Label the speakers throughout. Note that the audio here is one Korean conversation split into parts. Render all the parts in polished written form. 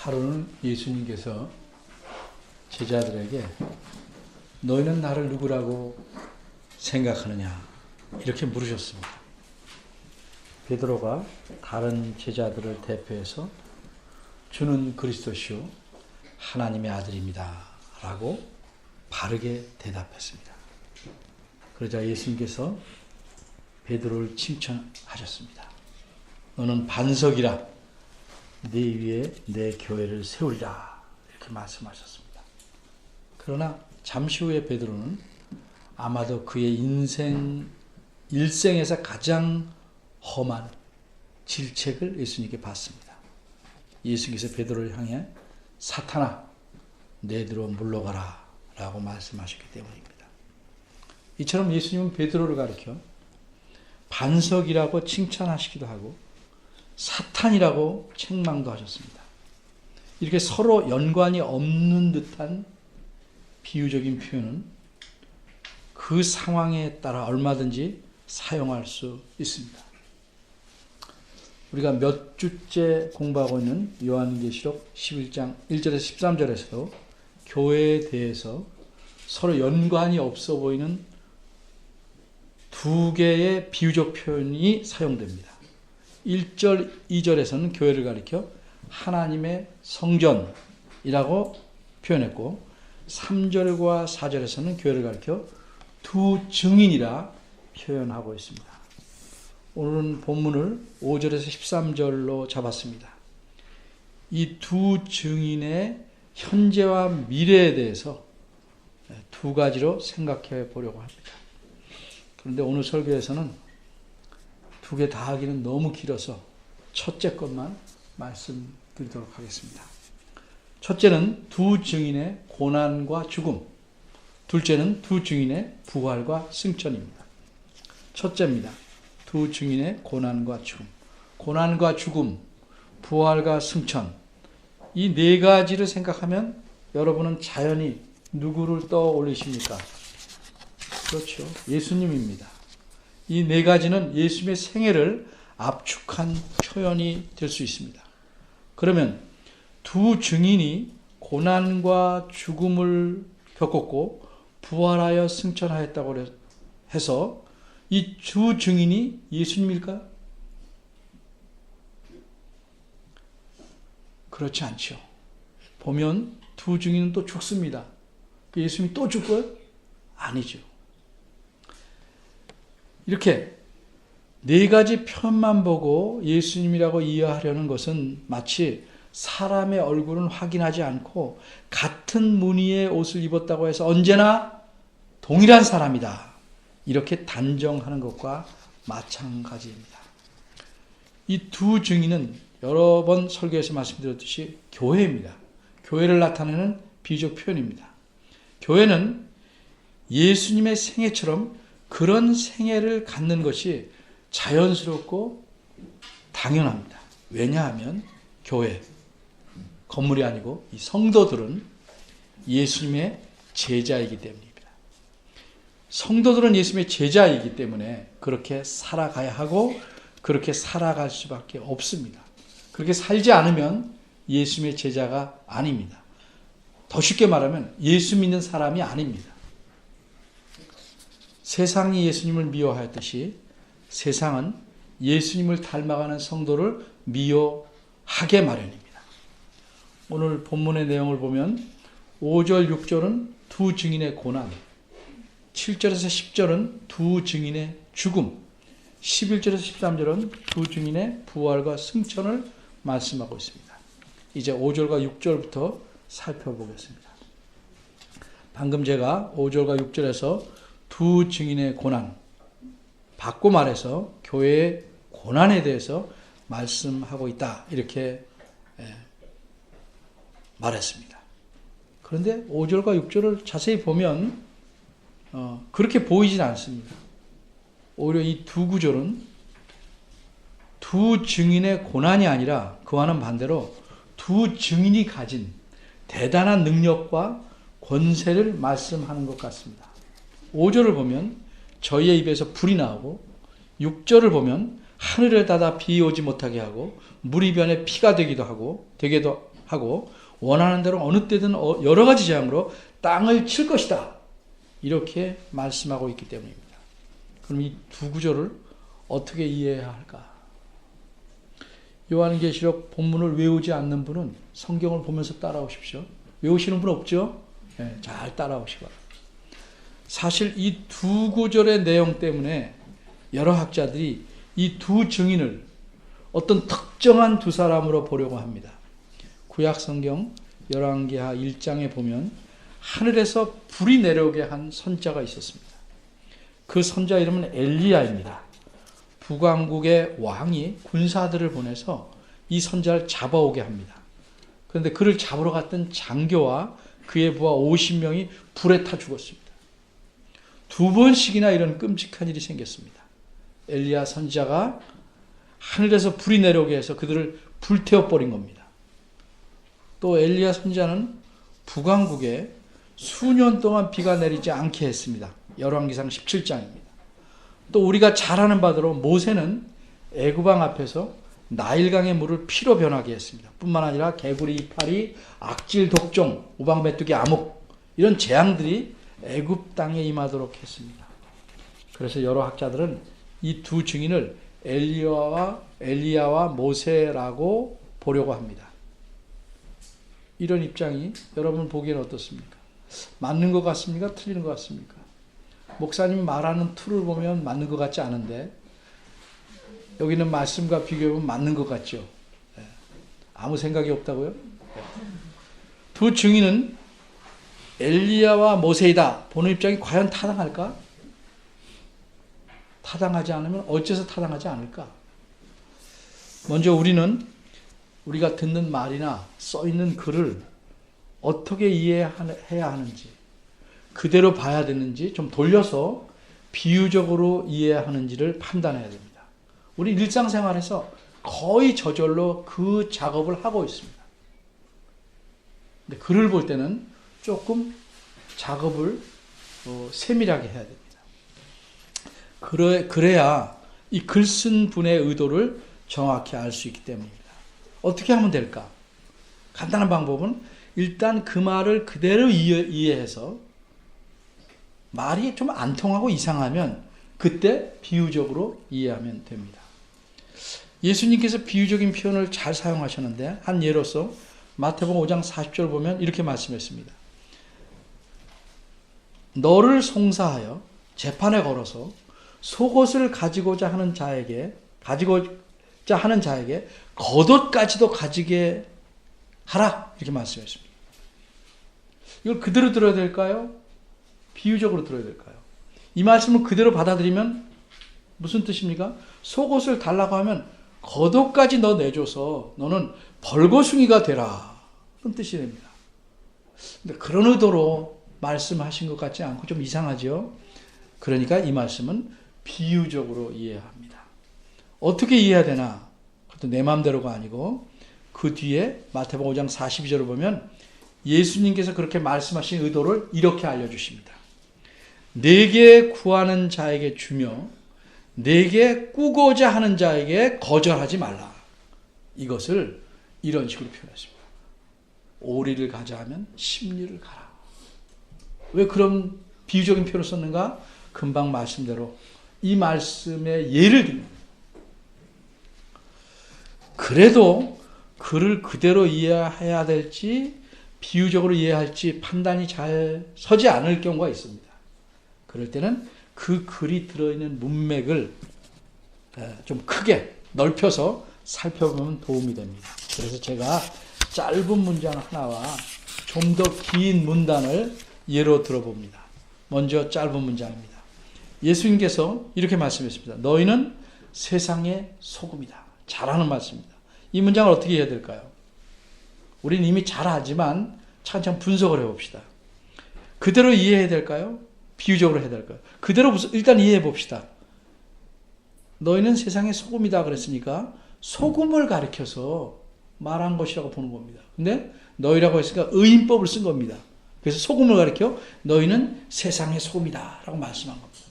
Speaker 1: 하루는 예수님께서 제자들에게 너희는 나를 누구라고 생각하느냐 이렇게 물으셨습니다. 베드로가 다른 제자들을 대표해서 주는 그리스도시요 하나님의 아들입니다 라고 바르게 대답했습니다. 그러자 예수님께서 베드로를 칭찬하셨습니다. 너는 반석이라 네 위에 내 교회를 세우리라 이렇게 말씀하셨습니다. 그러나 잠시 후에 베드로는 아마도 그의 일생에서 가장 험한 질책을 예수님께 받습니다. 예수님께서 베드로를 향해 사탄아 내 뒤로 물러가라 라고 말씀하셨기 때문입니다. 이처럼 예수님은 베드로를 가리켜 반석이라고 칭찬하시기도 하고 사탄이라고 책망도 하셨습니다. 이렇게 서로 연관이 없는 듯한 비유적인 표현은 그 상황에 따라 얼마든지 사용할 수 있습니다. 우리가 몇 주째 공부하고 있는 요한계시록 11장 1절에서 13절에서도 교회에 대해서 서로 연관이 없어 보이는 두 개의 비유적 표현이 사용됩니다. 1절, 2절에서는 교회를 가리켜 하나님의 성전이라고 표현했고 3절과 4절에서는 교회를 가리켜 두 증인이라 표현하고 있습니다. 오늘은 본문을 5절에서 13절로 잡았습니다. 이 두 증인의 현재와 미래에 대해서 두 가지로 생각해 보려고 합니다. 그런데 오늘 설교에서는 두 개 다 하기는 너무 길어서 첫째 것만 말씀드리도록 하겠습니다. 첫째는 두 증인의 고난과 죽음, 둘째는 두 증인의 부활과 승천입니다. 첫째입니다. 두 증인의 고난과 죽음. 고난과 죽음, 부활과 승천. 이 네 가지를 생각하면 여러분은 자연히 누구를 떠올리십니까? 그렇죠. 예수님입니다. 이 네 가지는 예수님의 생애를 압축한 표현이 될 수 있습니다. 그러면 두 증인이 고난과 죽음을 겪었고 부활하여 승천하였다고 해서 이 두 증인이 예수님일까? 그렇지 않죠. 보면 두 증인은 또 죽습니다. 예수님이 또 죽고요? 아니죠. 이렇게 네 가지 편만 보고 예수님이라고 이해하려는 것은 마치 사람의 얼굴은 확인하지 않고 같은 무늬의 옷을 입었다고 해서 언제나 동일한 사람이다. 이렇게 단정하는 것과 마찬가지입니다. 이 두 증인은 여러 번 설교에서 말씀드렸듯이 교회입니다. 교회를 나타내는 비유적 표현입니다. 교회는 예수님의 생애처럼 그런 생애를 갖는 것이 자연스럽고 당연합니다. 왜냐하면 교회, 건물이 아니고 이 성도들은 예수님의 제자이기 때문입니다. 성도들은 예수님의 제자이기 때문에 그렇게 살아가야 하고 그렇게 살아갈 수밖에 없습니다. 그렇게 살지 않으면 예수님의 제자가 아닙니다. 더 쉽게 말하면 예수 믿는 사람이 아닙니다. 세상이 예수님을 미워하였듯이 세상은 예수님을 닮아가는 성도를 미워하게 마련입니다. 오늘 본문의 내용을 보면 5절, 6절은 두 증인의 고난, 7절에서 10절은 두 증인의 죽음, 11절에서 13절은 두 증인의 부활과 승천을 말씀하고 있습니다. 이제 5절과 6절부터 살펴보겠습니다. 방금 제가 5절과 6절에서 두 증인의 고난, 바꿔 말해서 교회의 고난에 대해서 말씀하고 있다. 이렇게 말했습니다. 그런데 5절과 6절을 자세히 보면 그렇게 보이진 않습니다. 오히려 이 두 구절은 두 증인의 고난이 아니라 그와는 반대로 두 증인이 가진 대단한 능력과 권세를 말씀하는 것 같습니다. 5절을 보면 저희의 입에서 불이 나오고 6절을 보면 하늘을 닫아 비 오지 못하게 하고 물이 변해 피가 되기도 하고 원하는 대로 어느 때든 여러 가지 재앙으로 땅을 칠 것이다. 이렇게 말씀하고 있기 때문입니다. 그럼 이 두 구절을 어떻게 이해해야 할까? 요한계시록 본문을 외우지 않는 분은 성경을 보면서 따라오십시오. 외우시는 분 없죠? 네, 잘 따라오시기 바랍니다. 사실 이 두 구절의 내용 때문에 여러 학자들이 이 두 증인을 어떤 특정한 두 사람으로 보려고 합니다. 구약성경 열왕기하 1장에 보면 하늘에서 불이 내려오게 한 선자가 있었습니다. 그 선자 이름은 엘리야입니다. 북왕국의 왕이 군사들을 보내서 이 선자를 잡아오게 합니다. 그런데 그를 잡으러 갔던 장교와 그의 부하 50명이 불에 타 죽었습니다. 두 번씩이나 이런 끔찍한 일이 생겼습니다. 엘리야 선지자가 하늘에서 불이 내려오게 해서 그들을 불태워버린 겁니다. 또 엘리야 선지자는 북왕국에 수년 동안 비가 내리지 않게 했습니다. 열왕기상 17장입니다. 또 우리가 잘 아는 바대로 모세는 애굽왕 앞에서 나일강의 물을 피로 변하게 했습니다. 뿐만 아니라 개구리 이파리, 악질 독종, 우방메뚜기 암흑 이런 재앙들이 애굽 땅에 임하도록 했습니다. 그래서 여러 학자들은 이 두 증인을 엘리야와 모세라고 보려고 합니다. 이런 입장이 여러분 보기에는 어떻습니까? 맞는 것 같습니까? 틀리는 것 같습니까? 목사님이 말하는 틀을 보면 맞는 것 같지 않은데 여기는 말씀과 비교해보면 맞는 것 같죠. 아무 생각이 없다고요? 두 증인은 엘리야와 모세이다 보는 입장이 과연 타당할까? 타당하지 않으면 어째서 타당하지 않을까? 먼저 우리가 듣는 말이나 써있는 글을 어떻게 이해해야 하는지, 그대로 봐야 되는지 좀 돌려서 비유적으로 이해해야 하는지를 판단해야 됩니다. 우리 일상생활에서 거의 저절로 그 작업을 하고 있습니다. 근데 글을 볼 때는 조금 작업을 세밀하게 해야 됩니다. 그래야 이 글 쓴 분의 의도를 정확히 알 수 있기 때문입니다. 어떻게 하면 될까? 간단한 방법은 일단 그 말을 그대로 이해해서 말이 좀 안 통하고 이상하면 그때 비유적으로 이해하면 됩니다. 예수님께서 비유적인 표현을 잘 사용하셨는데 한 예로서 마태복음 5장 40절 보면 이렇게 말씀했습니다. 너를 송사하여 재판에 걸어서 속옷을 가지고자 하는 자에게 겉옷까지도 가지게 하라 이렇게 말씀했습니다. 이걸 그대로 들어야 될까요? 비유적으로 들어야 될까요? 이 말씀을 그대로 받아들이면 무슨 뜻입니까? 속옷을 달라고 하면 겉옷까지 너 내줘서 너는 벌거숭이가 되라 그런 뜻이 됩니다. 근데 그런 의도로 말씀하신 것 같지 않고 좀 이상하죠? 그러니까 이 말씀은 비유적으로 이해해야 합니다. 어떻게 이해해야 되나? 그것도 내 마음대로가 아니고 그 뒤에 마태복음 5장 42절을 보면 예수님께서 그렇게 말씀하신 의도를 이렇게 알려주십니다. 내게 구하는 자에게 주며 내게 꾸고자 하는 자에게 거절하지 말라. 이것을 이런 식으로 표현했습니다. 오리를 가자 하면 십리를 가라. 왜 그런 비유적인 표현을 썼는가? 금방 말씀대로 이 말씀의 예를 듭니다. 그래도 글을 그대로 이해해야 될지 비유적으로 이해할지 판단이 잘 서지 않을 경우가 있습니다. 그럴 때는 그 글이 들어있는 문맥을 좀 크게 넓혀서 살펴보면 도움이 됩니다. 그래서 제가 짧은 문장 하나와 좀 더 긴 문단을 예로 들어봅니다. 먼저 짧은 문장입니다. 예수님께서 이렇게 말씀했습니다. 너희는 세상의 소금이다. 잘하는 말씀입니다. 이 문장을 어떻게 해야 될까요? 우리는 이미 잘 알지만 차근차근 분석을 해봅시다. 그대로 이해해야 될까요? 비유적으로 해야 될까요? 그대로 일단 이해해 봅시다. 너희는 세상의 소금이다 그랬으니까 소금을 가리켜서 말한 것이라고 보는 겁니다. 근데 너희라고 했으니까 의인법을 쓴 겁니다. 그래서 소금을 가리켜 너희는 세상의 소금이다 라고 말씀한 겁니다.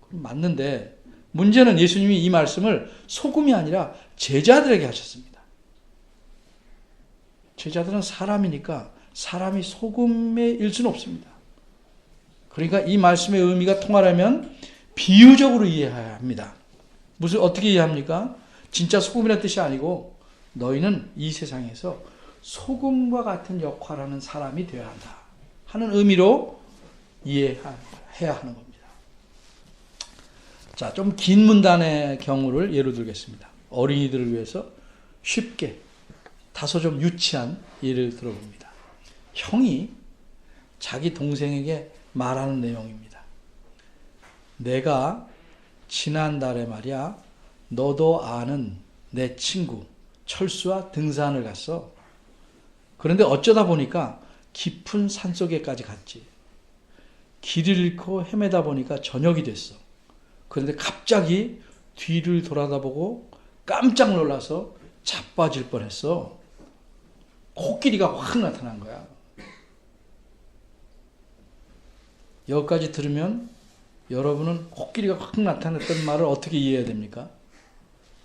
Speaker 1: 그럼 맞는데 문제는 예수님이 이 말씀을 소금이 아니라 제자들에게 하셨습니다. 제자들은 사람이니까 사람이 소금에 일 수는 없습니다. 그러니까 이 말씀의 의미가 통하려면 비유적으로 이해해야 합니다. 어떻게 이해합니까? 진짜 소금이라는 뜻이 아니고 너희는 이 세상에서 소금과 같은 역할을 하는 사람이 되어야 한다 하는 의미로 이해해야 하는 겁니다. 자, 좀 긴 문단의 경우를 예로 들겠습니다. 어린이들을 위해서 쉽게 다소 좀 유치한 예를 들어봅니다. 형이 자기 동생에게 말하는 내용입니다. 내가 지난달에 말이야, 너도 아는 내 친구 철수와 등산을 갔어. 그런데 어쩌다 보니까 깊은 산속에까지 갔지. 길을 잃고 헤매다 보니까 저녁이 됐어. 그런데 갑자기 뒤를 돌아다보고 깜짝 놀라서 자빠질 뻔했어. 코끼리가 확 나타난 거야. 여기까지 들으면 여러분은 코끼리가 확 나타났던 말을 어떻게 이해해야 됩니까?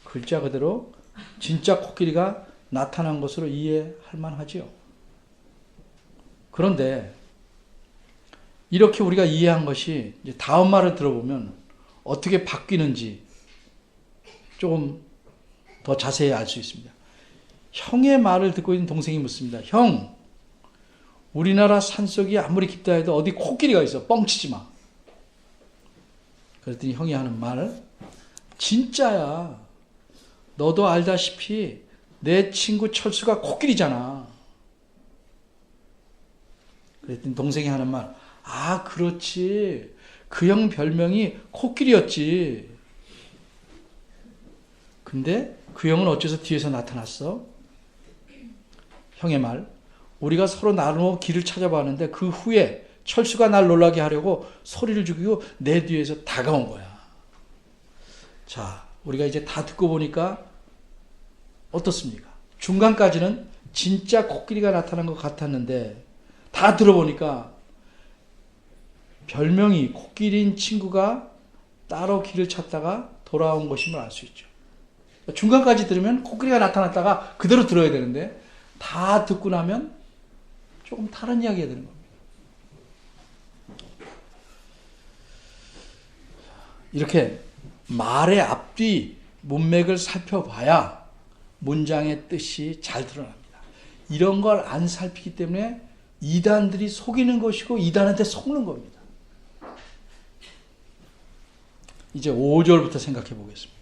Speaker 1: 글자 그대로 진짜 코끼리가 나타난 것으로 이해할 만하지요. 그런데 이렇게 우리가 이해한 것이 이제 다음 말을 들어보면 어떻게 바뀌는지 조금 더 자세히 알 수 있습니다. 형의 말을 듣고 있는 동생이 묻습니다. 형, 우리나라 산속이 아무리 깊다 해도 어디 코끼리가 있어. 뻥치지 마. 그랬더니 형이 하는 말, 진짜야. 너도 알다시피 내 친구 철수가 코끼리잖아. 그랬더니 동생이 하는 말, 아, 그렇지. 그 형 별명이 코끼리였지. 근데 그 형은 어째서 뒤에서 나타났어? 형의 말, 우리가 서로 나누어 길을 찾아봤는데 그 후에 철수가 날 놀라게 하려고 소리를 죽이고 내 뒤에서 다가온 거야. 자, 우리가 이제 다 듣고 보니까 어떻습니까? 중간까지는 진짜 코끼리가 나타난 것 같았는데 다 들어보니까 별명이 코끼리인 친구가 따로 길을 찾다가 돌아온 것임을 알 수 있죠. 중간까지 들으면 코끼리가 나타났다가 그대로 들어야 되는데 다 듣고 나면 조금 다른 이야기가 되는 겁니다. 이렇게 말의 앞뒤 문맥을 살펴봐야 문장의 뜻이 잘 드러납니다. 이런 걸 안 살피기 때문에 이단들이 속이는 것이고 이단한테 속는 겁니다. 이제 5절부터 생각해 보겠습니다.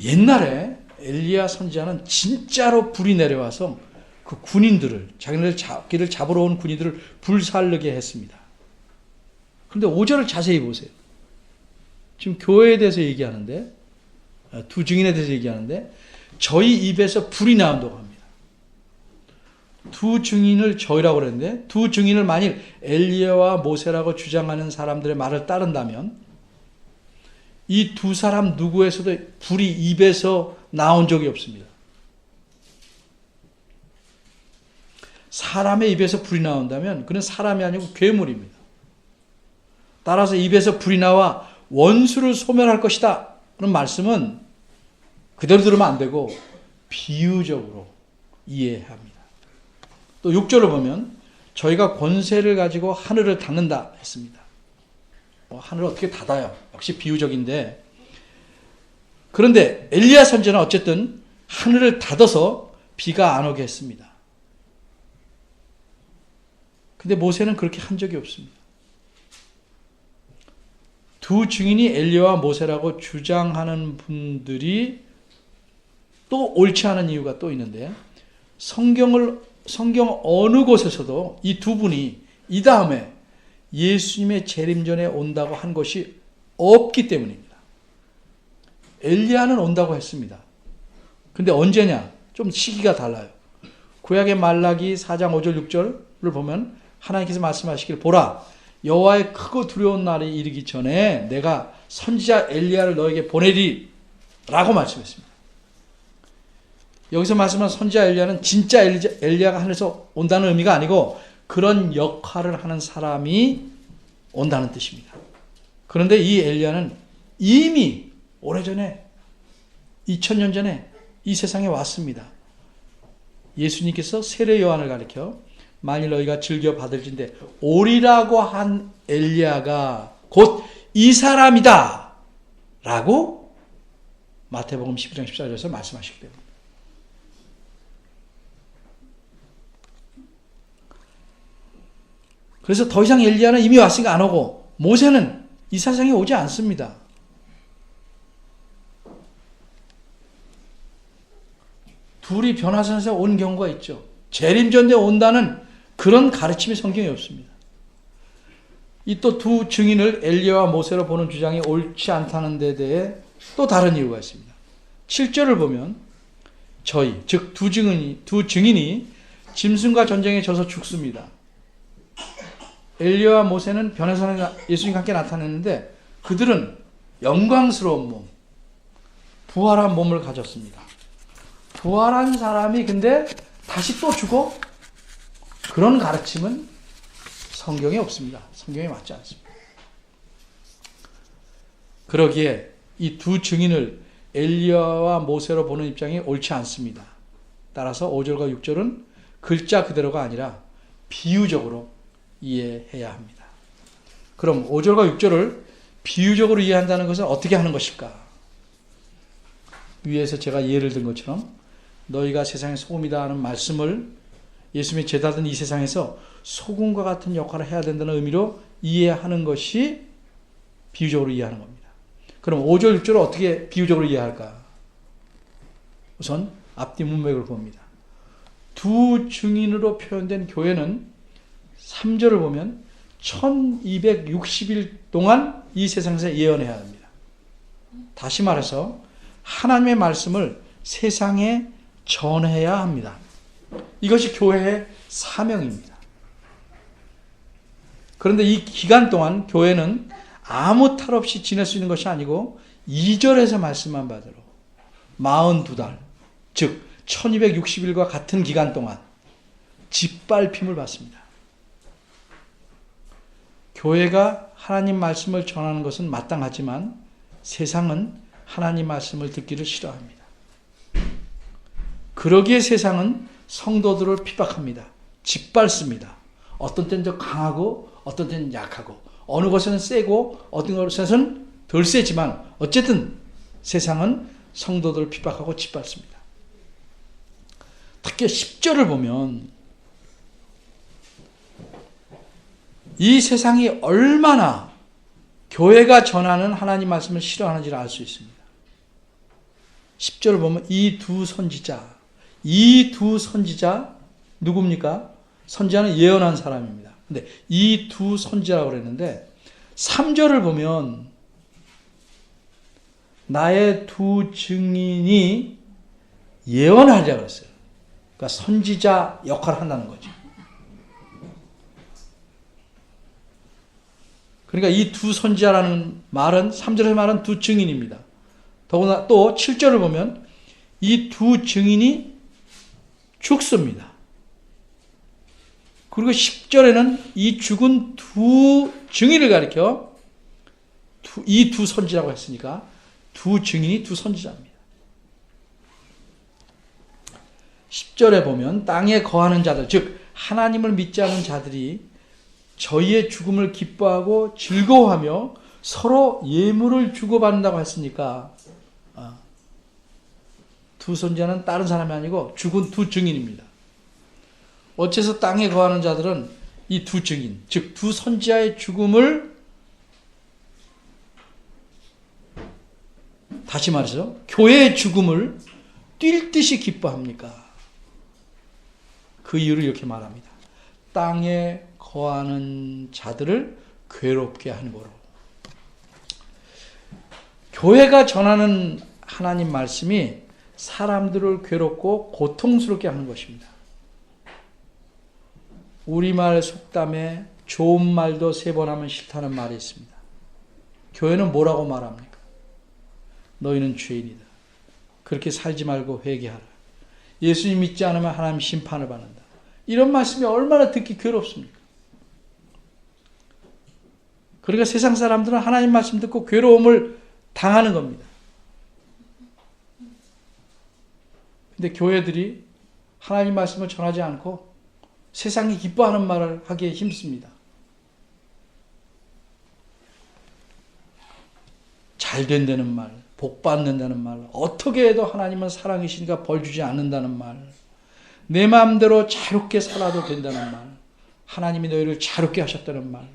Speaker 1: 옛날에 엘리야 선지자는 진짜로 불이 내려와서 그 군인들을, 자기를 잡으러 온 군인들을 불살르게 했습니다. 그런데 5절을 자세히 보세요. 지금 교회에 대해서 얘기하는데, 두 증인에 대해서 얘기하는데, 저희 입에서 불이 나온다고 합니다. 두 증인을 저희라고 그랬는데, 두 증인을 만일 엘리야와 모세라고 주장하는 사람들의 말을 따른다면, 이 두 사람 누구에서도 불이 입에서 나온 적이 없습니다. 사람의 입에서 불이 나온다면 그는 사람이 아니고 괴물입니다. 따라서 입에서 불이 나와 원수를 소멸할 것이다. 그런 말씀은 그대로 들으면 안 되고 비유적으로 이해해야 합니다. 또 6절을 보면 저희가 권세를 가지고 하늘을 닫는다 했습니다. 하늘을 어떻게 닫아요? 역시 비유적인데, 그런데 엘리야 선지자는 어쨌든 하늘을 닫아서 비가 안 오게 했습니다. 근데 모세는 그렇게 한 적이 없습니다. 두 증인이 엘리야와 모세라고 주장하는 분들이 또 옳지 않은 이유가 또 있는데, 성경 어느 곳에서도 이 두 분이 이 다음에 예수님의 재림 전에 온다고 한 것이 없기 때문입니다. 엘리야는 온다고 했습니다. 근데 언제냐? 좀 시기가 달라요. 구약의 말라기 4장 5절 6절을 보면 하나님께서 말씀하시길, 보라, 여호와의 크고 두려운 날이 이르기 전에 내가 선지자 엘리야를 너에게 보내리 라고 말씀했습니다. 여기서 말씀하는 선지자 엘리야는 진짜 엘리야가 하늘에서 온다는 의미가 아니고 그런 역할을 하는 사람이 온다는 뜻입니다. 그런데 이 엘리야는 이미 오래전에 2000년 전에 이 세상에 왔습니다. 예수님께서 세례 요한을 가리켜 만일 너희가 즐겨 받을진대 오리라고 한 엘리야가 곧 이 사람이다 라고 마태복음 12장 14절에서 말씀하시기 때문에 그래서 더 이상 엘리야는 이미 왔으니까 안 오고 모세는 이 세상에 오지 않습니다. 둘이 변화선에서 온 경우가 있죠. 재림전에 온다는 그런 가르침이 성경에 없습니다. 이 또 두 증인을 엘리야와 모세로 보는 주장이 옳지 않다는 데 대해 또 다른 이유가 있습니다. 7절을 보면 저희, 즉 두 증인이 짐승과 전쟁에 져서 죽습니다. 엘리야와 모세는 변화선에 예수님과 함께 나타났는데 그들은 영광스러운 몸, 부활한 몸을 가졌습니다. 부활한 사람이 근데 다시 또 죽어? 그런 가르침은 성경에 없습니다. 성경에 맞지 않습니다. 그러기에 이 두 증인을 엘리야와 모세로 보는 입장이 옳지 않습니다. 따라서 5절과 6절은 글자 그대로가 아니라 비유적으로 이해해야 합니다. 그럼 5절과 6절을 비유적으로 이해한다는 것은 어떻게 하는 것일까? 위에서 제가 예를 든 것처럼 너희가 세상의 소금이다 하는 말씀을 예수님이 제자된 이 세상에서 소금과 같은 역할을 해야 된다는 의미로 이해하는 것이 비유적으로 이해하는 겁니다. 그럼 5절, 6절을 어떻게 비유적으로 이해할까? 우선 앞뒤 문맥을 봅니다. 두 증인으로 표현된 교회는 3절을 보면 1260일 동안 이 세상에서 예언해야 합니다. 다시 말해서 하나님의 말씀을 세상에 전해야 합니다. 이것이 교회의 사명입니다. 그런데 이 기간 동안 교회는 아무 탈 없이 지낼 수 있는 것이 아니고 2절에서 말씀한 바대로 42달, 즉 1260일과 같은 기간 동안 짓밟힘을 받습니다. 교회가 하나님 말씀을 전하는 것은 마땅하지만 세상은 하나님 말씀을 듣기를 싫어합니다. 그러기에 세상은 성도들을 핍박합니다. 짓밟습니다. 어떤 때는 더 강하고 어떤 때는 약하고 어느 것에는 세고 어떤 것에는 덜 세지만 어쨌든 세상은 성도들을 핍박하고 짓밟습니다. 특히 10절을 보면 이 세상이 얼마나 교회가 전하는 하나님 말씀을 싫어하는지를 알 수 있습니다. 10절을 보면 이 두 선지자 누굽니까? 선지자는 예언한 사람입니다. 근데 이 두 선지자라고 그랬는데 3절을 보면 나의 두 증인이 예언하자 그랬어요. 그러니까 선지자 역할을 한다는 거죠. 그러니까 이 두 선지자라는 말은 3절의 말은 두 증인입니다. 더구나 또 7절을 보면 이 두 증인이 죽습니다. 그리고 10절에는 이 죽은 두 증인을 가리켜 이 두 선지라고 했으니까 두 증인이 두 선지자입니다. 10절에 보면 땅에 거하는 자들, 즉 하나님을 믿지 않는 자들이 저희의 죽음을 기뻐하고 즐거워하며 서로 예물을 주고받는다고 했으니까 두 선지자는 다른 사람이 아니고 죽은 두 증인입니다. 어째서 땅에 거하는 자들은 이 두 증인, 즉 두 선지자의 죽음을 다시 말해서 교회의 죽음을 뛸 듯이 기뻐합니까? 그 이유를 이렇게 말합니다. 땅에 거하는 자들을 괴롭게 하는 거로. 교회가 전하는 하나님 말씀이 사람들을 괴롭고 고통스럽게 하는 것입니다. 우리말 속담에 좋은 말도 3번 하면 싫다는 말이 있습니다. 교회는 뭐라고 말합니까? 너희는 죄인이다. 그렇게 살지 말고 회개하라. 예수님 믿지 않으면 하나님 심판을 받는다. 이런 말씀이 얼마나 듣기 괴롭습니까? 그러니까 세상 사람들은 하나님 말씀 듣고 괴로움을 당하는 겁니다. 근데 교회들이 하나님 말씀을 전하지 않고 세상이 기뻐하는 말을 하기에 힘씁니다. 잘 된다는 말, 복 받는다는 말, 어떻게 해도 하나님은 사랑이시니까 벌 주지 않는다는 말, 내 마음대로 자유롭게 살아도 된다는 말, 하나님이 너희를 자유롭게 하셨다는 말,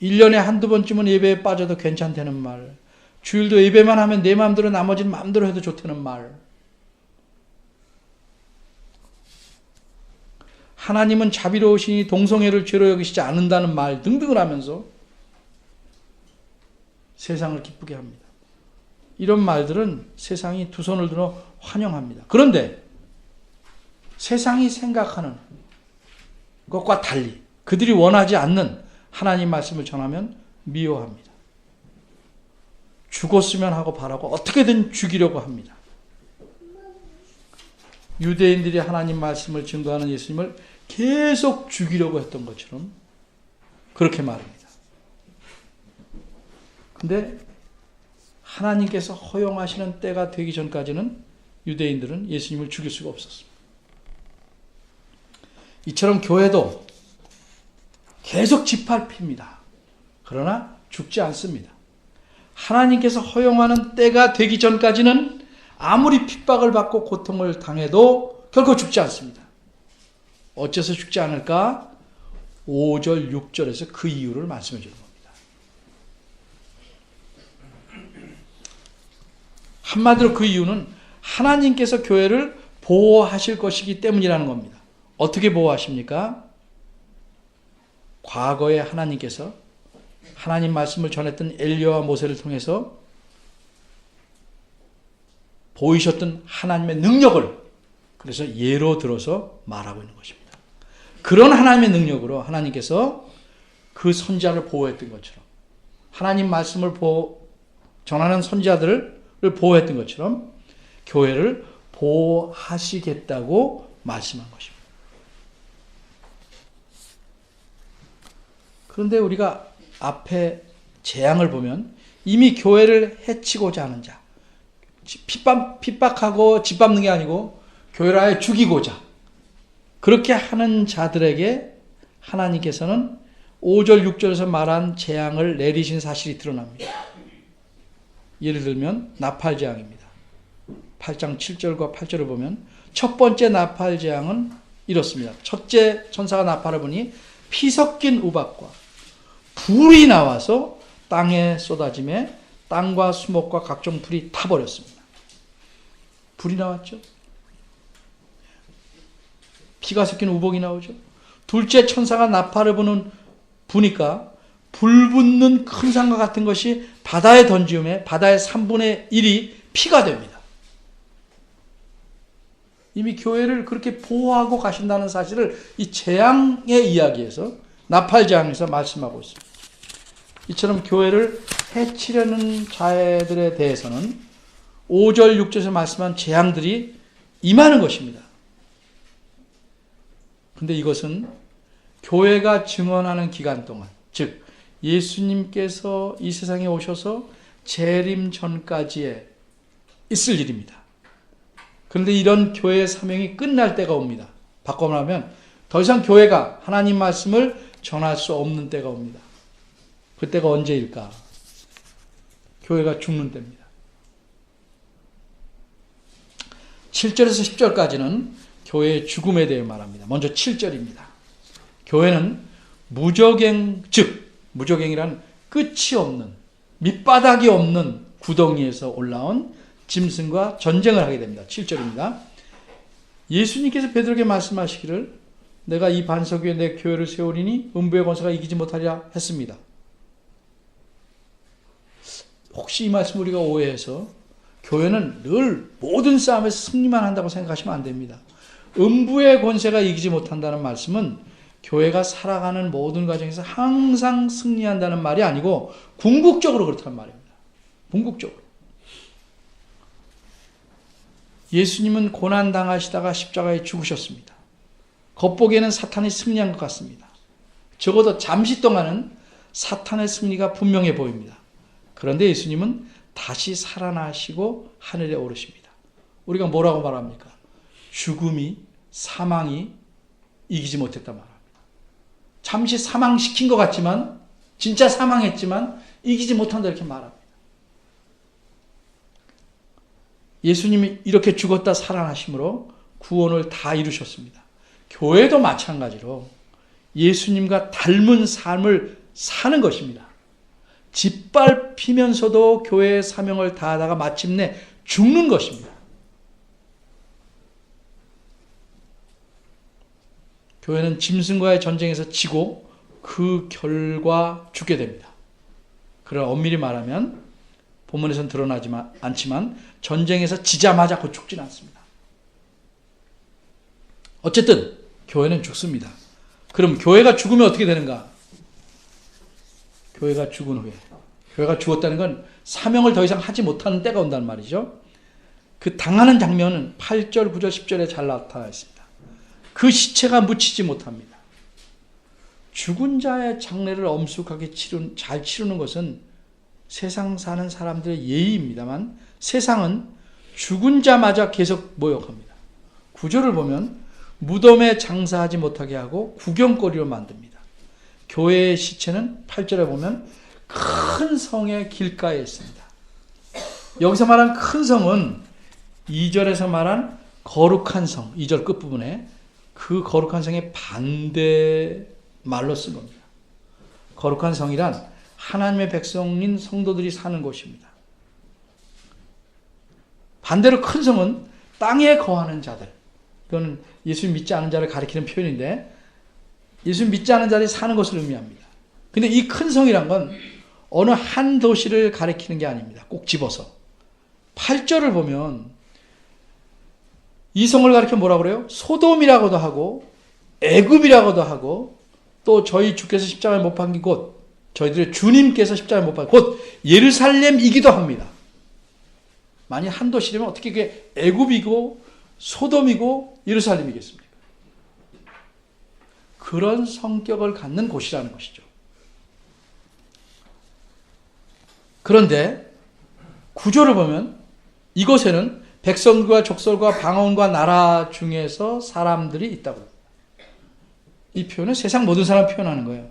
Speaker 1: 1년에 한두 번쯤은 예배에 빠져도 괜찮다는 말, 주일도 예배만 하면 내 마음대로 나머지는 마음대로 해도 좋다는 말, 하나님은 자비로우시니 동성애를 죄로 여기시지 않는다는 말 등등을 하면서 세상을 기쁘게 합니다. 이런 말들은 세상이 두 손을 들어 환영합니다. 그런데 세상이 생각하는 것과 달리 그들이 원하지 않는 하나님 말씀을 전하면 미워합니다. 죽었으면 하고 바라고 어떻게든 죽이려고 합니다. 유대인들이 하나님 말씀을 증거하는 예수님을 계속 죽이려고 했던 것처럼 그렇게 말합니다. 근데 하나님께서 허용하시는 때가 되기 전까지는 유대인들은 예수님을 죽일 수가 없었습니다. 이처럼 교회도 계속 짓밟힙니다. 그러나 죽지 않습니다. 하나님께서 허용하는 때가 되기 전까지는 아무리 핍박을 받고 고통을 당해도 결코 죽지 않습니다. 어째서 죽지 않을까? 5절, 6절에서 그 이유를 말씀해 주는 겁니다. 한마디로 그 이유는 하나님께서 교회를 보호하실 것이기 때문이라는 겁니다. 어떻게 보호하십니까? 과거에 하나님께서 하나님 말씀을 전했던 엘리야와 모세를 통해서 보이셨던 하나님의 능력을 그래서 예로 들어서 말하고 있는 것입니다. 그런 하나님의 능력으로 하나님께서 그 선지자를 보호했던 것처럼 하나님 말씀을 전하는 선지자들을 보호했던 것처럼 교회를 보호하시겠다고 말씀한 것입니다. 그런데 우리가 앞에 재앙을 보면 이미 교회를 해치고자 하는 자, 핍박하고 짓밟는 게 아니고 교회를 아예 죽이고자 그렇게 하는 자들에게 하나님께서는 5절 6절에서 말한 재앙을 내리신 사실이 드러납니다. 예를 들면 나팔재앙입니다. 8장 7절과 8절을 보면 첫 번째 나팔재앙은 이렇습니다. 첫째 천사가 나팔을 부니 피 섞인 우박과 불이 나와서 땅에 쏟아지매 땅과 수목과 각종 불이 타버렸습니다. 불이 나왔죠. 피가 섞인 우박이 나오죠. 둘째 천사가 나팔을 부니까 불 붙는 큰 산과 같은 것이 바다에 던지음에 바다의 3분의 1이 피가 됩니다. 이미 교회를 그렇게 보호하고 가신다는 사실을 이 재앙의 이야기에서 나팔재앙에서 말씀하고 있습니다. 이처럼 교회를 해치려는 자들에 대해서는 5절 6절에서 말씀한 재앙들이 임하는 것입니다. 그런데 이것은 교회가 증언하는 기간 동안, 즉 예수님께서 이 세상에 오셔서 재림 전까지에 있을 일입니다. 그런데 이런 교회의 사명이 끝날 때가 옵니다. 바꿔 말하면 더 이상 교회가 하나님 말씀을 전할 수 없는 때가 옵니다. 그때가 언제일까? 교회가 죽는 때입니다. 7절에서 10절까지는 교회의 죽음에 대해 말합니다. 먼저 7절입니다. 교회는 무저갱, 즉 무저갱이란 끝이 없는 밑바닥이 없는 구덩이에서 올라온 짐승과 전쟁을 하게 됩니다. 7절입니다. 예수님께서 베드로에게 말씀하시기를 내가 이 반석 위에 내 교회를 세우리니 음부의 권세가 이기지 못하리라 했습니다. 혹시 이 말씀 우리가 오해해서 교회는 늘 모든 싸움에서 승리만 한다고 생각하시면 안 됩니다. 음부의 권세가 이기지 못한다는 말씀은 교회가 살아가는 모든 과정에서 항상 승리한다는 말이 아니고 궁극적으로 그렇다는 말입니다. 궁극적으로. 예수님은 고난당하시다가 십자가에 죽으셨습니다. 겉보기에는 사탄이 승리한 것 같습니다. 적어도 잠시 동안은 사탄의 승리가 분명해 보입니다. 그런데 예수님은 다시 살아나시고 하늘에 오르십니다. 우리가 뭐라고 말합니까? 죽음이, 사망이 이기지 못했단 말입니다. 잠시 사망시킨 것 같지만, 진짜 사망했지만 이기지 못한다 이렇게 말합니다. 예수님이 이렇게 죽었다 살아나심으로 구원을 다 이루셨습니다. 교회도 마찬가지로 예수님과 닮은 삶을 사는 것입니다. 짓밟히면서도 교회의 사명을 다하다가 마침내 죽는 것입니다. 교회는 짐승과의 전쟁에서 지고 그 결과 죽게 됩니다. 그러나 엄밀히 말하면 본문에서는 드러나지 않지만 전쟁에서 지자마자 곧 죽지는 않습니다. 어쨌든 교회는 죽습니다. 그럼 교회가 죽으면 어떻게 되는가? 교회가 죽은 후에, 교회가 죽었다는 건 사명을 더 이상 하지 못하는 때가 온다는 말이죠. 그 당하는 장면은 8절, 9절, 10절에 잘 나타나 있습니다. 그 시체가 묻히지 못합니다. 죽은 자의 장례를 엄숙하게 잘 치르는 것은 세상 사는 사람들의 예의입니다만 세상은 죽은 자마저 계속 모욕합니다. 9절을 보면 무덤에 장사하지 못하게 하고 구경거리로 만듭니다. 교회의 시체는 8절에 보면 큰 성의 길가에 있습니다. 여기서 말한 큰 성은 2절에서 말한 거룩한 성, 2절 끝부분에 그 거룩한 성의 반대 말로 쓴 겁니다. 거룩한 성이란 하나님의 백성인 성도들이 사는 곳입니다. 반대로 큰 성은 땅에 거하는 자들, 이거는 예수 믿지 않은 자를 가리키는 표현인데 예수 믿지 않은 자들이 사는 것을 의미합니다. 근데 이 큰 성이란 건 어느 한 도시를 가리키는 게 아닙니다. 꼭 집어서 8절을 보면 이 성을 가리켜 뭐라고 그래요? 소돔이라고도 하고 애굽이라고도 하고 또 저희 주께서 십자가에 못 박힌 곳, 저희들의 주님께서 십자가에 못 박힌 곳 예루살렘이기도 합니다. 만약 한 도시라면 어떻게 그게 애굽이고 소돔이고 예루살렘이겠습니까? 그런 성격을 갖는 곳이라는 것이죠. 그런데 구조를 보면 이곳에는 백성과 족속과 방언과 나라 중에서 사람들이 있다고 합니다. 이 표현은 세상 모든 사람을 표현하는 거예요.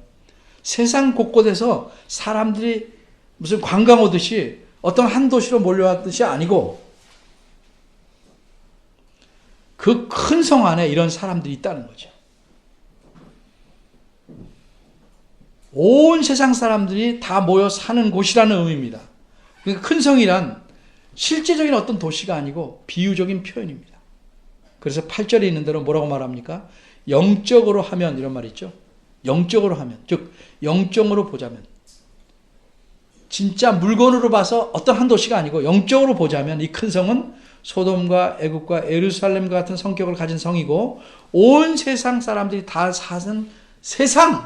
Speaker 1: 세상 곳곳에서 사람들이 무슨 관광 오듯이 어떤 한 도시로 몰려왔듯이 아니고 그 큰 성 안에 이런 사람들이 있다는 거죠. 온 세상 사람들이 다 모여 사는 곳이라는 의미입니다. 그러니까 큰 성이란 실제적인 어떤 도시가 아니고 비유적인 표현입니다. 그래서 8절에 있는 대로 뭐라고 말합니까? 영적으로 하면 이런 말이 있죠. 영적으로 하면, 즉 영적으로 보자면 진짜 물건으로 봐서 어떤 한 도시가 아니고 영적으로 보자면 이 큰 성은 소돔과 애굽과 예루살렘과 같은 성격을 가진 성이고 온 세상 사람들이 다 사는 세상을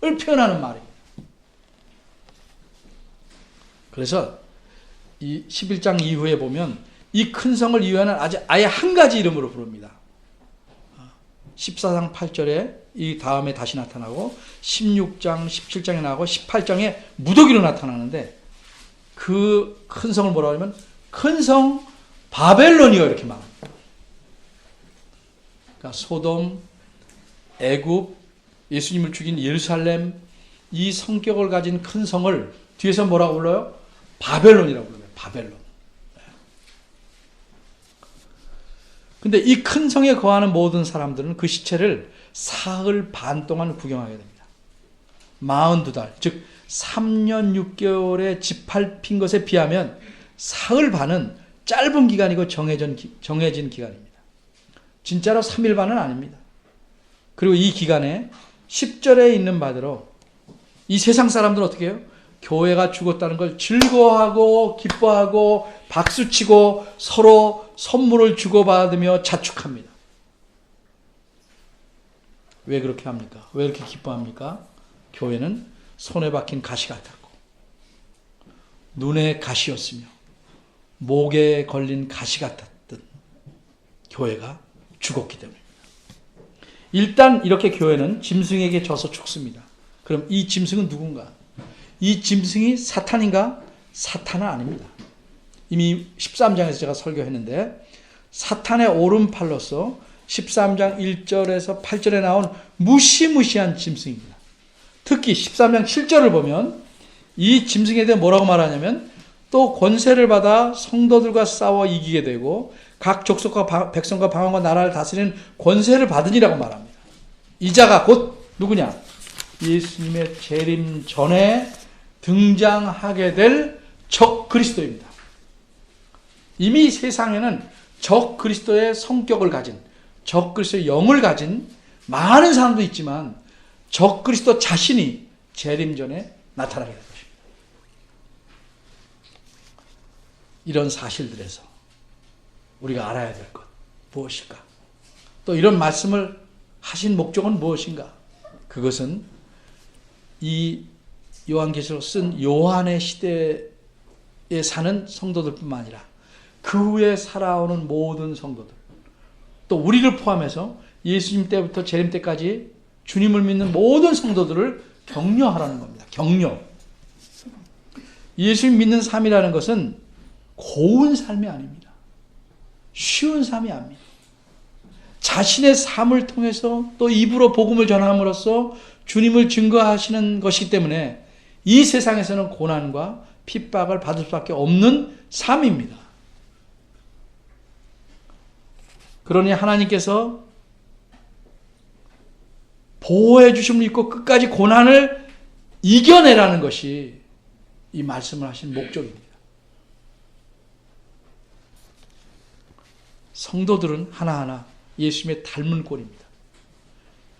Speaker 1: 표현하는 말입니다. 그래서 이 11장 이후에 보면 이 큰 성을 이유하는 아예 한 가지 이름으로 부릅니다. 14장 8절에 이 다음에 다시 나타나고 16장 17장에 나오고 18장에 무더기로 나타나는데 그 큰 성을 뭐라고 하냐면 큰 성 바벨론이요 이렇게 말합니다. 그러니까 소돔, 애굽, 예수님을 죽인 예루살렘 이 성격을 가진 큰 성을 뒤에서 뭐라고 불러요? 바벨론이라고 불러요. 바벨론. 근데 이 큰 성에 거하는 모든 사람들은 그 시체를 사흘 반 동안 구경하게 됩니다. 42달, 즉 3년 6개월의 짓밟힌 것에 비하면 사흘 반은 짧은 기간이고 정해진 기간입니다. 진짜로 3일 반은 아닙니다. 그리고 이 기간에 10절에 있는 바대로 이 세상 사람들은 어떻게 해요? 교회가 죽었다는 걸 즐거워하고 기뻐하고 박수치고 서로 선물을 주고받으며 자축합니다. 왜 그렇게 합니까? 왜 이렇게 기뻐합니까? 교회는 손에 박힌 가시 같았고 눈에 가시였으며 목에 걸린 가시 같았던 교회가 죽었기 때문입니다. 일단 이렇게 교회는 짐승에게 져서 죽습니다. 그럼 이 짐승은 누군가? 이 짐승이 사탄인가? 사탄은 아닙니다. 이미 13장에서 제가 설교했는데 사탄의 오른팔로서 13장 1절에서 8절에 나온 무시무시한 짐승입니다. 특히 13장 7절을 보면 이 짐승에 대해 뭐라고 말하냐면 또 권세를 받아 성도들과 싸워 이기게 되고 각 족속과 백성과 방언과 나라를 다스리는 권세를 받으니라고 말합니다. 이 자가 곧 누구냐? 예수님의 재림 전에 등장하게 될 적 그리스도입니다. 이미 세상에는 적 그리스도의 성격을 가진, 적 그리스도의 영을 가진 많은 사람도 있지만 적 그리스도 자신이 재림 전에 나타나게 될 것입니다. 이런 사실들에서 우리가 알아야 될 것 무엇일까? 또 이런 말씀을 하신 목적은 무엇인가? 그것은 이 요한계시록 쓴 요한의 시대에 사는 성도들뿐만 아니라 그 후에 살아오는 모든 성도들, 또 우리를 포함해서 예수님 때부터 재림 때까지 주님을 믿는 모든 성도들을 격려하라는 겁니다. 격려. 예수님 믿는 삶이라는 것은 고운 삶이 아닙니다. 쉬운 삶이 아닙니다. 자신의 삶을 통해서 또 입으로 복음을 전함으로써 주님을 증거하시는 것이기 때문에 이 세상에서는 고난과 핍박을 받을 수밖에 없는 삶입니다. 그러니 하나님께서 보호해 주심을 믿고 끝까지 고난을 이겨내라는 것이 이 말씀을 하신 목적입니다. 성도들은 하나하나 예수님의 닮은 꼴입니다.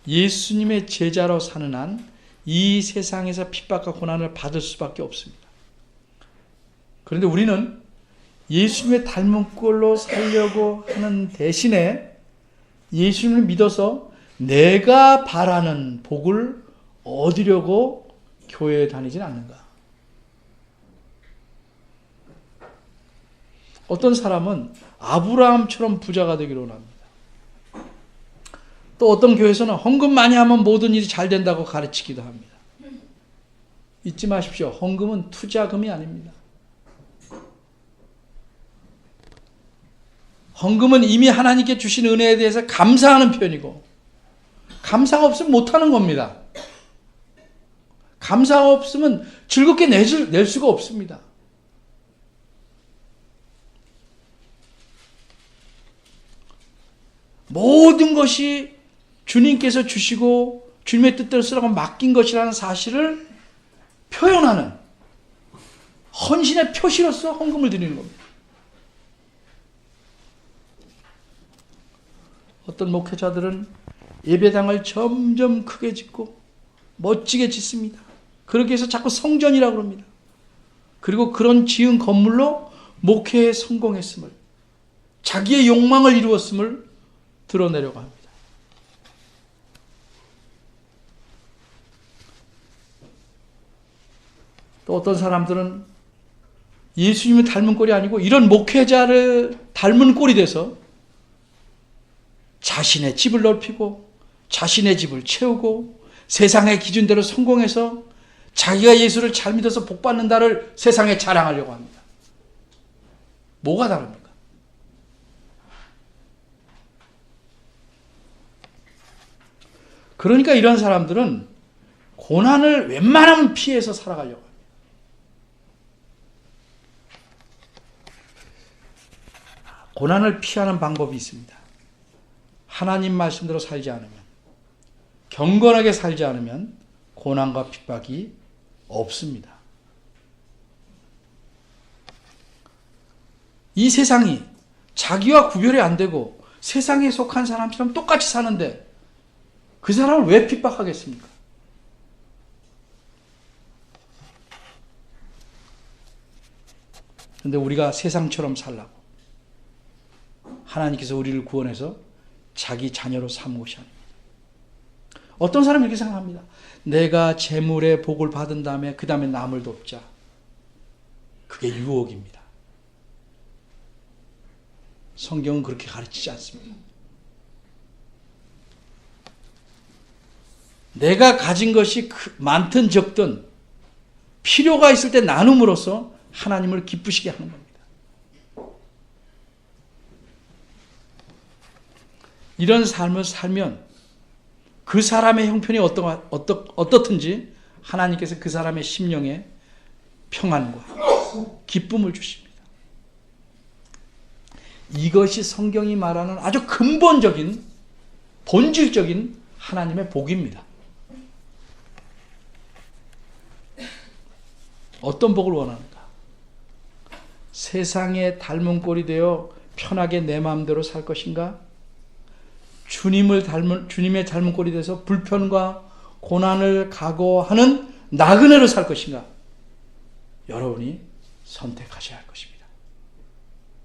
Speaker 1: 예수님의 제자로 사는 한 이 세상에서 핍박과 고난을 받을 수밖에 없습니다. 그런데 우리는 예수님의 닮은 꼴로 살려고 하는 대신에 예수님을 믿어서 내가 바라는 복을 얻으려고 교회에 다니진 않는가? 어떤 사람은 아브라함처럼 부자가 되기를 원합니다. 또 어떤 교회에서는 헌금 많이 하면 모든 일이 잘 된다고 가르치기도 합니다. 잊지 마십시오. 헌금은 투자금이 아닙니다. 헌금은 이미 하나님께 주신 은혜에 대해서 감사하는 표현이고 감사가 없으면 못하는 겁니다. 감사가 없으면 즐겁게 낼 수가 없습니다. 모든 것이 주님께서 주시고 주님의 뜻대로 쓰라고 맡긴 것이라는 사실을 표현하는 헌신의 표시로서 헌금을 드리는 겁니다. 어떤 목회자들은 예배당을 점점 크게 짓고 멋지게 짓습니다. 그렇게 해서 자꾸 성전이라고 합니다. 그리고 그런 지은 건물로 목회에 성공했음을, 자기의 욕망을 이루었음을 드러내려고 합니다. 또 어떤 사람들은 예수님을 닮은 꼴이 아니고 이런 목회자를 닮은 꼴이 돼서 자신의 집을 넓히고 자신의 집을 채우고 세상의 기준대로 성공해서 자기가 예수를 잘 믿어서 복받는다를 세상에 자랑하려고 합니다. 뭐가 다릅니까? 그러니까 이런 사람들은 고난을 웬만하면 피해서 살아가려고 합니다. 고난을 피하는 방법이 있습니다. 하나님 말씀대로 살지 않으면, 경건하게 살지 않으면 고난과 핍박이 없습니다. 이 세상이 자기와 구별이 안 되고 세상에 속한 사람처럼 똑같이 사는데 그 사람을 왜 핍박하겠습니까? 그런데 우리가 세상처럼 살라고 하나님께서 우리를 구원해서 자기 자녀로 삼은 것이 아닙니다. 어떤 사람은 이렇게 생각합니다. 내가 재물의 복을 받은 다음에 그 다음에 남을 돕자. 그게 유혹입니다. 성경은 그렇게 가르치지 않습니다. 내가 가진 것이 많든 적든 필요가 있을 때 나눔으로써 하나님을 기쁘시게 하는 겁니다. 이런 삶을 살면 그 사람의 형편이 어떻든지 하나님께서 그 사람의 심령에 평안과 기쁨을 주십니다. 이것이 성경이 말하는 아주 근본적인 본질적인 하나님의 복입니다. 어떤 복을 원하는가? 세상에 닮은 꼴이 되어 편하게 내 마음대로 살 것인가? 주님의 닮은 꼴이 돼서 불편과 고난을 각오하는 나그네로 살 것인가? 여러분이 선택하셔야 할 것입니다.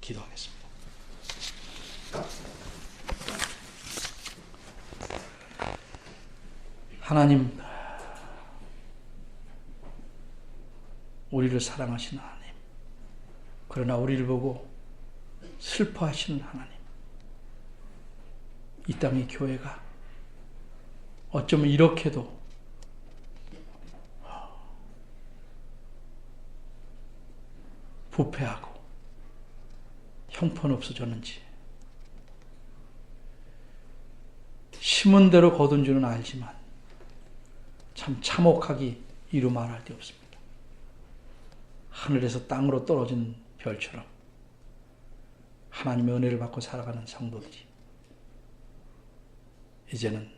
Speaker 1: 기도하겠습니다. 하나님, 우리를 사랑하시는 하나님, 그러나 우리를 보고 슬퍼하시는 하나님, 이 땅의 교회가 어쩌면 이렇게도 부패하고 형편없어졌는지 심은 대로 거둔 줄은 알지만 참 참혹하기 이루 말할 데 없습니다. 하늘에서 땅으로 떨어진 별처럼 하나님의 은혜를 받고 살아가는 성도들이 이제는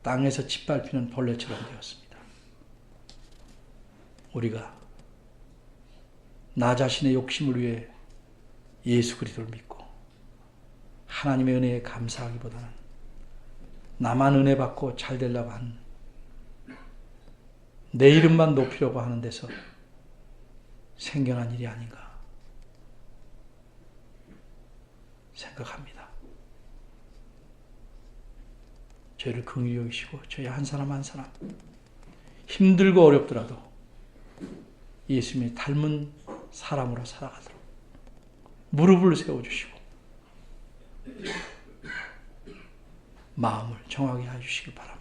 Speaker 1: 땅에서 짓밟히는 벌레처럼 되었습니다. 우리가 나 자신의 욕심을 위해 예수 그리스도를 믿고 하나님의 은혜에 감사하기보다는 나만 은혜 받고 잘 되려고 하는, 내 이름만 높이려고 하는 데서 생겨난 일이 아닌가 생각합니다. 저희를 긍휼히 여기시고 저희 한 사람 한 사람 힘들고 어렵더라도 예수님의 닮은 사람으로 살아가도록 무릎을 세워주시고 마음을 정하게 해주시기 바랍니다.